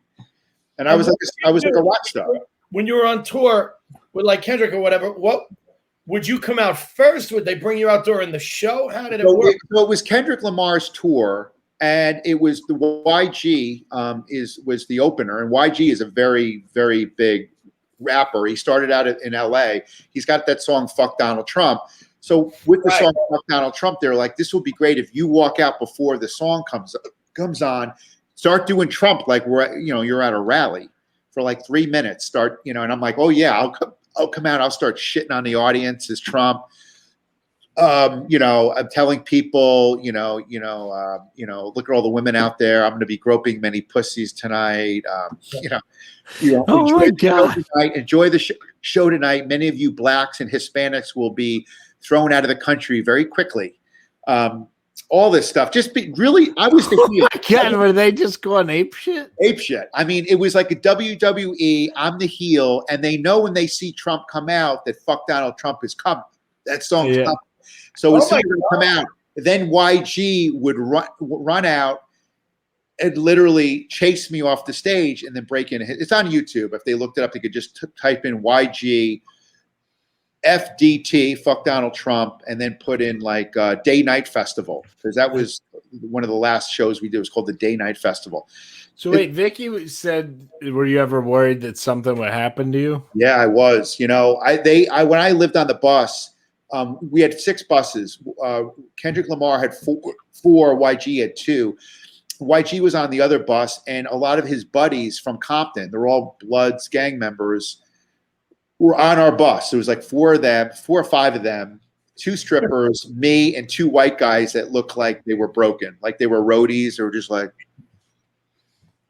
And I was like a rock star. When you were on tour with like Kendrick or whatever, what would you come out first? Would they bring you out during the show? How did it work? It was Kendrick Lamar's tour, and it was the YG was the opener, and YG is a very, very big rapper. He started out in LA. He's got that song "Fuck Donald Trump." So with the song "Fuck Donald Trump," they're like, "This will be great if you walk out before the song comes on. Start doing Trump like you're at a rally for like 3 minutes. Start, and I'm like, oh yeah, I'll come out. I'll start shitting on the audience as Trump. I'm telling people, look at all the women out there. I'm going to be groping many pussies tonight. Oh my God. Enjoy the show tonight. Many of you blacks and Hispanics will be thrown out of the country very quickly. All this stuff. I was the heel. Oh my God, were they just going ape shit? Ape shit. I mean, it was like a WWE. I'm the heel, and they know when they see Trump come out that "Fuck Donald Trump" is coming. That song's coming. So as soon as it come out, then YG would run out and literally chase me off the stage and then break in. It's on YouTube. If they looked it up, they could just type in YG FDT, "Fuck Donald Trump," and then put in like Day Night Festival, because that was one of the last shows we did. It was called the Day Night Festival. So wait, Vicky said, were you ever worried that something would happen to you? Yeah, I was. When I lived on the bus, we had 6 buses. Kendrick Lamar had 4, YG had 2. YG was on the other bus, and a lot of his buddies from Compton, they're all Bloods, gang members, were on our bus. There was like 4 or 5 of them, 2 strippers, me, and 2 white guys that looked like they were broken, like they were roadies, or just like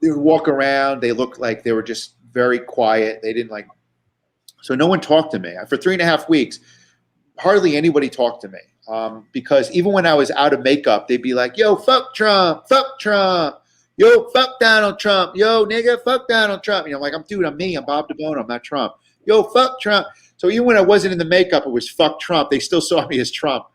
they would walk around. They looked like they were just very quiet. They didn't like, so no one talked to me for 3.5 weeks. Hardly anybody talked to me, because even when I was out of makeup, they'd be like, "Yo, fuck Trump, fuck Trump. Yo, fuck Donald Trump. Yo, nigga, fuck Donald Trump." I'm like, I'm me. I'm Bob DiBuono. I'm not Trump. Yo, fuck Trump. So even when I wasn't in the makeup, it was fuck Trump. They still saw me as Trump.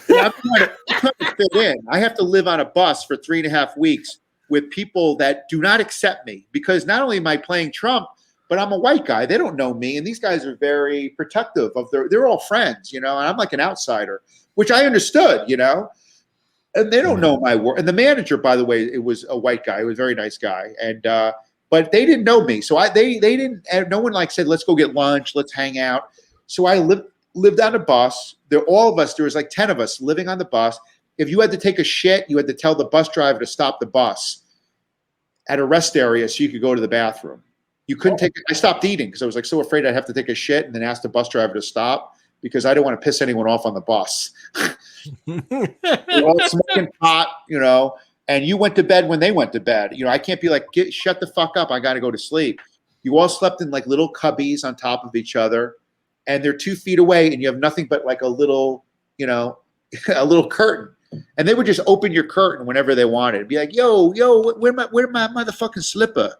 I'm trying to fit in. I have to live on a bus for 3.5 weeks with people that do not accept me, because not only am I playing Trump, but I'm a white guy. They don't know me, and these guys are very protective of they're all friends, and I'm like an outsider, which I understood, and they don't know my work. And the manager, by the way, it was a white guy. He was a very nice guy, and but they didn't know me, so they didn't. No one said, "Let's go get lunch, let's hang out." So I lived on a bus. All of us. There was like 10 of us living on the bus. If you had to take a shit, you had to tell the bus driver to stop the bus at a rest area so you could go to the bathroom. You couldn't take. I stopped eating because I was so afraid I'd have to take a shit and then ask the bus driver to stop, because I didn't want to piss anyone off on the bus. We're all smoking pot, and you went to bed when they went to bed. I can't be like, shut the fuck up, I got to go to sleep. You all slept in like little cubbies on top of each other, and they're 2 feet away, and you have nothing but like a little, a little curtain. And they would just open your curtain whenever they wanted. It'd be like, yo, where my motherfucking slipper?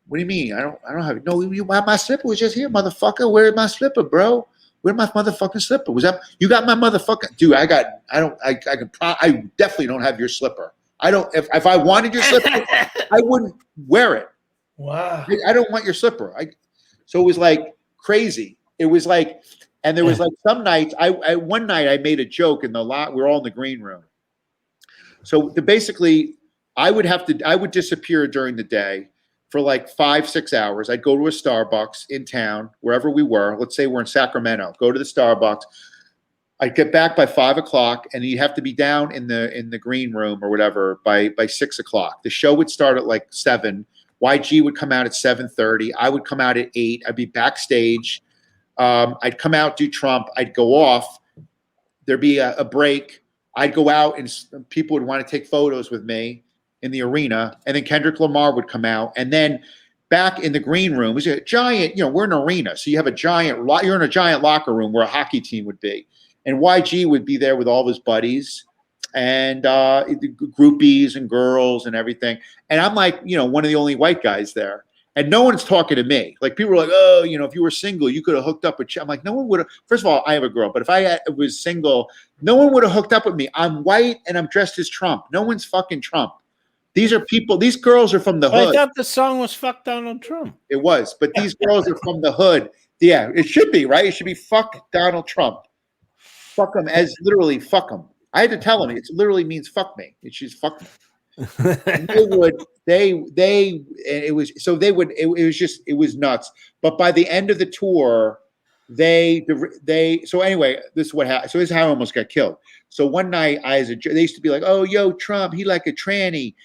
What do you mean? I don't have it. No, my slipper was just here, motherfucker. Where's my slipper, bro? Where's my motherfucking slipper? Was that you got my motherfucking dude? I definitely don't have your slipper. I don't. If I wanted your slipper, I wouldn't wear it. Wow. I don't want your slipper. So it was like crazy. It was like, and there was like some nights. One night I made a joke in the lot. We were all in the green room. So basically, I would disappear during the day for like 5-6 hours. I'd go to a Starbucks in town, wherever we were. Let's say we're in Sacramento. Go to the Starbucks. I'd get back by 5 o'clock, and you'd have to be down in the green room or whatever by 6 o'clock. The show would start at like 7. YG would come out at 7:30. I would come out at 8. I'd be backstage. I'd come out, do Trump. I'd go off. There'd be a break. I'd go out, and people would want to take photos with me in the arena. And then Kendrick Lamar would come out. And then back in the green room, it was a giant, we're in an arena. So you have you're in a giant locker room where a hockey team would be. And YG would be there with all of his buddies and groupies and girls and everything. And I'm like, one of the only white guys there. And no one's talking to me. Like people were like, oh, if you were single, you could have hooked up with. I'm like, no one would have. First of all, I have a girl, but if I was single, no one would have hooked up with me. I'm white and I'm dressed as Trump. No one's fucking Trump. These are people. These girls are from the hood. I thought the song was "Fuck Donald Trump." It was, but these girls are from the hood. Yeah, it should be right. It should be "Fuck Donald Trump." Fuck him as literally fuck him. I had to tell him it literally means fuck me. It's just fuck me. And it was nuts. But by the end of the tour, so anyway, this is what happened. So this is how I almost got killed. So one night they used to be like, oh, yo, Trump, he like a tranny.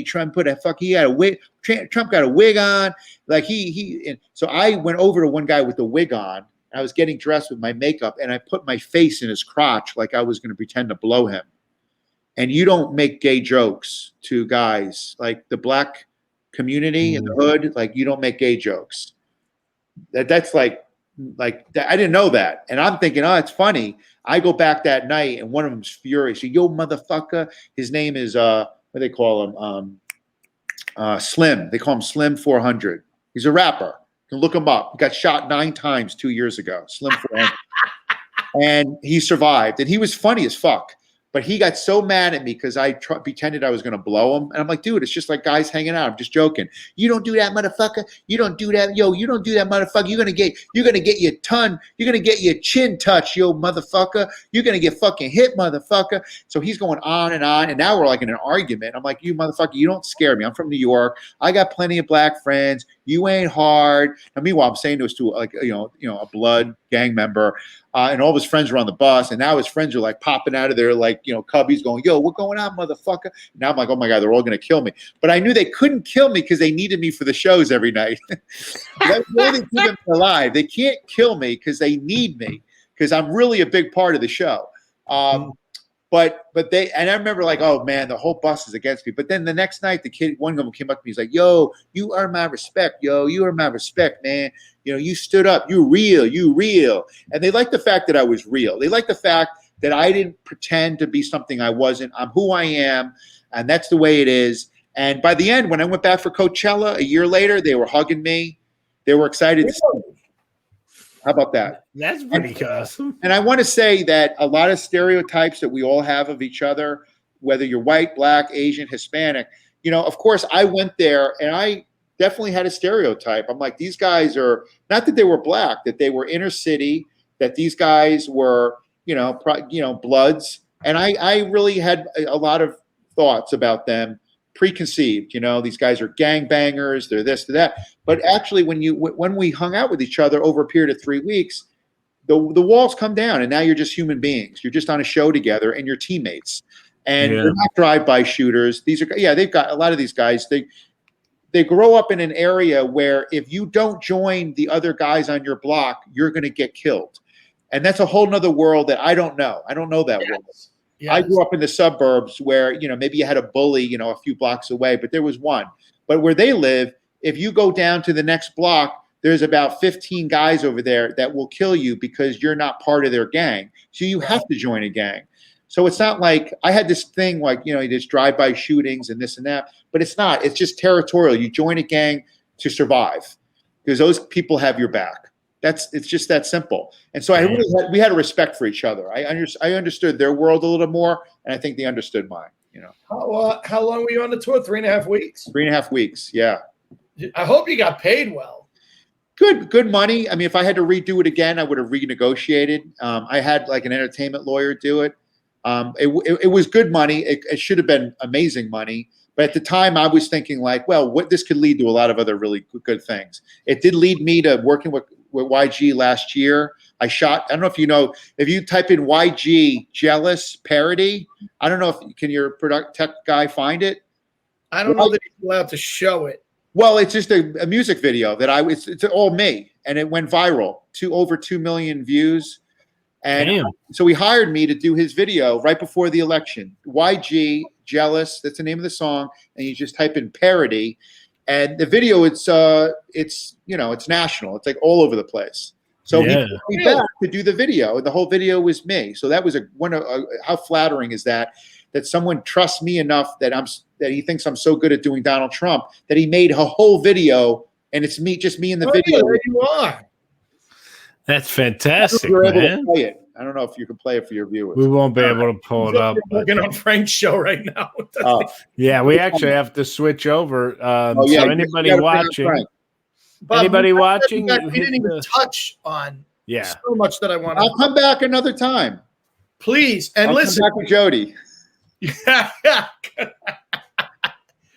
Trump he got a wig. Trump got a wig on. Like and so I went over to one guy with the wig on. I was getting dressed with my makeup, and I put my face in his crotch like I was going to pretend to blow him. And you don't make gay jokes to guys. Like the black community in the hood, like you don't make gay jokes. That's like I didn't know that. And I'm thinking, oh, it's funny. I go back that night, and one of them's furious. Yo, motherfucker. His name is, what do they call him? Slim. They call him Slim 400. He's a rapper. You can look him up. He got shot 9 times 2 years ago. Slim 400. And he survived. And he was funny as fuck. But he got so mad at me because I pretended I was going to blow him. And I'm like, dude, it's just like guys hanging out. I'm just joking. You don't do that, motherfucker. You don't do that. Yo, you don't do that, motherfucker. You're going to get your chin touched, yo, motherfucker. You're going to get fucking hit, motherfucker. So he's going on. And now we're like in an argument. I'm like, you motherfucker, you don't scare me. I'm from New York. I got plenty of black friends. You ain't hard. And meanwhile, I'm saying this to like, a blood gang member. And all his friends were on the bus, and now his friends are like popping out of there like, cubbies going, yo, what's going on, motherfucker? Now I'm like, oh my God, they're all going to kill me. But I knew they couldn't kill me because they needed me for the shows every night. That's the only thing them alive. They can't kill me because they need me because I'm really a big part of the show. But they, and I remember like, oh man, the whole bus is against me. But then the next night, one of them came up to me. He's like, yo, you are my respect. Yo, you are my respect, man. You stood up. You real. And they like the fact that I was real. They like the fact that I didn't pretend to be something I wasn't. I'm who I am. And that's the way it is. And by the end, when I went back for Coachella a year later, they were hugging me. They were excited to see me. How about that? That's pretty awesome. And I want to say that a lot of stereotypes that we all have of each other, whether you're white, black, Asian, Hispanic, of course, I went there and I definitely had a stereotype. I'm like, these guys are, not that they were black, that they were inner city, that these guys were, Bloods. And I really had a lot of thoughts about them preconceived. These guys are gangbangers, they're this, they're that. But actually, when we hung out with each other over a period of 3 weeks, the walls come down, and now you're just human beings. You're just on a show together, and you're teammates. And they're not drive-by shooters. These are, they've got a lot of these guys. They grow up in an area where if you don't join the other guys on your block, you're going to get killed. And that's a whole nother world that I don't know. I don't know that world. Yes. I grew up in the suburbs where, maybe you had a bully, a few blocks away, but there was one. But where they live, if you go down to the next block, there's about 15 guys over there that will kill you because you're not part of their gang. So you have to join a gang. So it's not like I had this thing like, there's drive-by shootings and this and that, but it's not. It's just territorial. You join a gang to survive because those people have your back. It's just that simple. And so we had a respect for each other. I understood their world a little more, and I think they understood mine. You know, How long were you on the tour? 3.5 weeks. 3.5 weeks. Yeah. I hope you got paid well. Good money. I mean, if I had to redo it again, I would have renegotiated. I had like an entertainment lawyer do it. It was good money. It should have been amazing money. But at the time, I was thinking like, well, what this could lead to a lot of other really good things. It did lead me to working with YG last year. I don't know if you know, if you type in YG Jealous parody, I don't know if can your tech guy find it? I don't know that he's allowed to show it. Well, it's just a music video that it's all me, and it went viral to over 2 million views. And so he hired me to do his video right before the election. YG Jealous, that's the name of the song, and you just type in parody, and the video it's national. It's like all over the place. So he put me back to do the video, and the whole video was me. So that was how flattering is that someone trusts me enough that he thinks I'm so good at doing Donald Trump that he made a whole video, and it's just me in the video. There you are. That's fantastic, You're man. able to play it. I don't know if you can play it for your viewers. We won't be able to pull it up. We're working on Frank's show right now. Yeah, we actually have to switch over. So anybody watching, Bob, we didn't even touch on so much that I want. I'll come back another time. Please, and I'll listen. come back with Jody.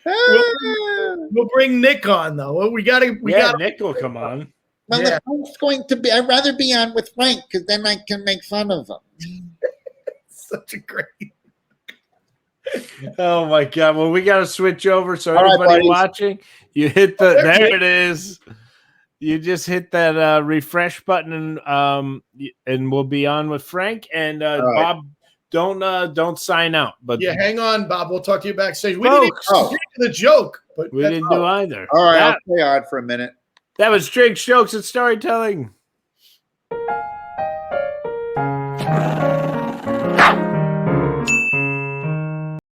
We'll bring Nick on though. We got Nick will come on. Well, if Frank's going to be, I'd rather be on with Frank because then I can make fun of him. Such a great. Oh my God! Well, we got to switch over. So All anybody right, watching, you hit there it is. You just hit that refresh button, and we'll be on with Frank and Bob. Don't sign out. But hang on, Bob. We'll talk to you backstage. We didn't even get to the joke, but we didn't do either. All right, I'll stay on for a minute. That was Drinks, Jokes, and Storytelling.